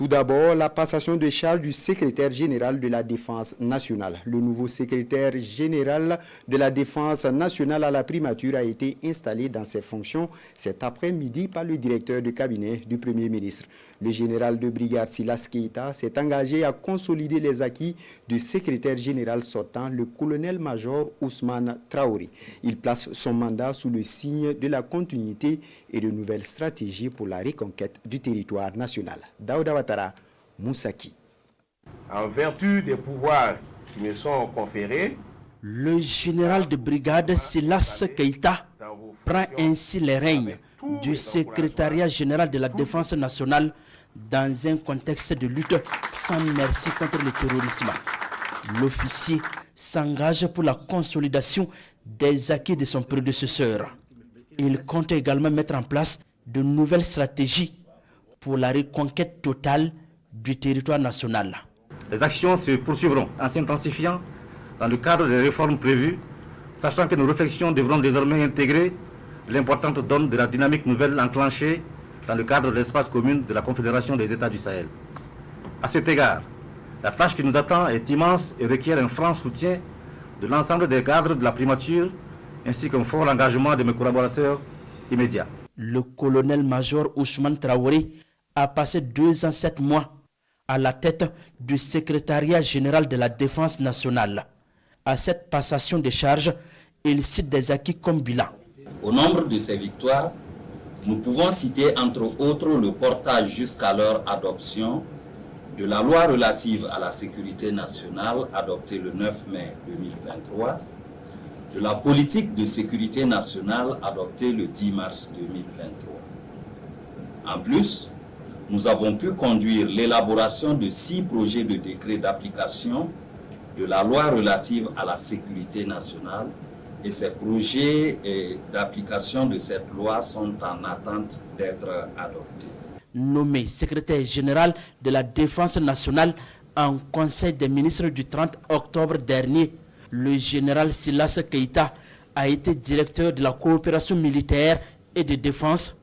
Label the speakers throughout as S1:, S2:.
S1: Tout d'abord, la passation de charge du secrétaire général de la Défense nationale. Le nouveau secrétaire général de la Défense nationale à la primature a été installé dans ses fonctions cet après-midi par le directeur de cabinet du Premier ministre. Le général de brigade Silas Keita s'est engagé à consolider les acquis du secrétaire général sortant, le colonel-major Ousmane Traoré. Il place son mandat sous le signe de la continuité et de nouvelles stratégies pour la reconquête du territoire national. Daouda Ouattara, Moussaki.
S2: En vertu des pouvoirs qui me sont conférés,
S3: le général de brigade Silas Keita prend ainsi les règnes du secrétariat général de la Défense nationale dans un contexte de lutte sans merci contre le terrorisme. L'officier s'engage pour la consolidation des acquis de son prédécesseur. Il compte également mettre en place de nouvelles stratégies pour la reconquête totale du territoire national.
S4: Les actions se poursuivront en s'intensifiant dans le cadre des réformes prévues, sachant que nos réflexions devront désormais intégrer l'importante donne de la dynamique nouvelle enclenchée dans le cadre de l'espace commun de la Confédération des États du Sahel. À cet égard, la tâche qui nous attend est immense et requiert un franc soutien de l'ensemble des cadres de la primature, ainsi qu'un fort engagement de mes collaborateurs immédiats.
S3: Le colonel-major Ousmane Traoré a passé 2 ans 7 mois à la tête du secrétariat général de la Défense nationale. À cette passation de charges, il cite des acquis comme bilan.
S5: Au nombre de ces victoires, nous pouvons citer entre autres le portage jusqu'à leur adoption de la loi relative à la sécurité nationale adoptée le 9 mai 2023, de la politique de sécurité nationale adoptée le 10 mars 2023. En plus, nous avons pu conduire l'élaboration de 6 projets de décret d'application de la loi relative à la sécurité nationale et ces projets d'application de cette loi sont en attente d'être adoptés.
S3: Nommé secrétaire général de la Défense nationale en Conseil des ministres du 30 octobre dernier, le général Silas Keita a été directeur de la coopération militaire et de défense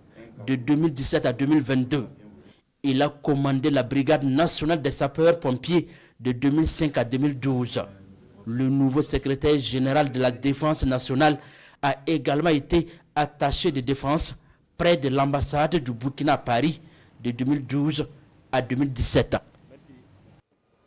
S3: de 2017 à 2022. Il a commandé la brigade nationale des sapeurs-pompiers de 2005 à 2012. Le nouveau secrétaire général de la Défense nationale a également été attaché de défense près de l'ambassade du Burkina à Paris de 2012 à 2017.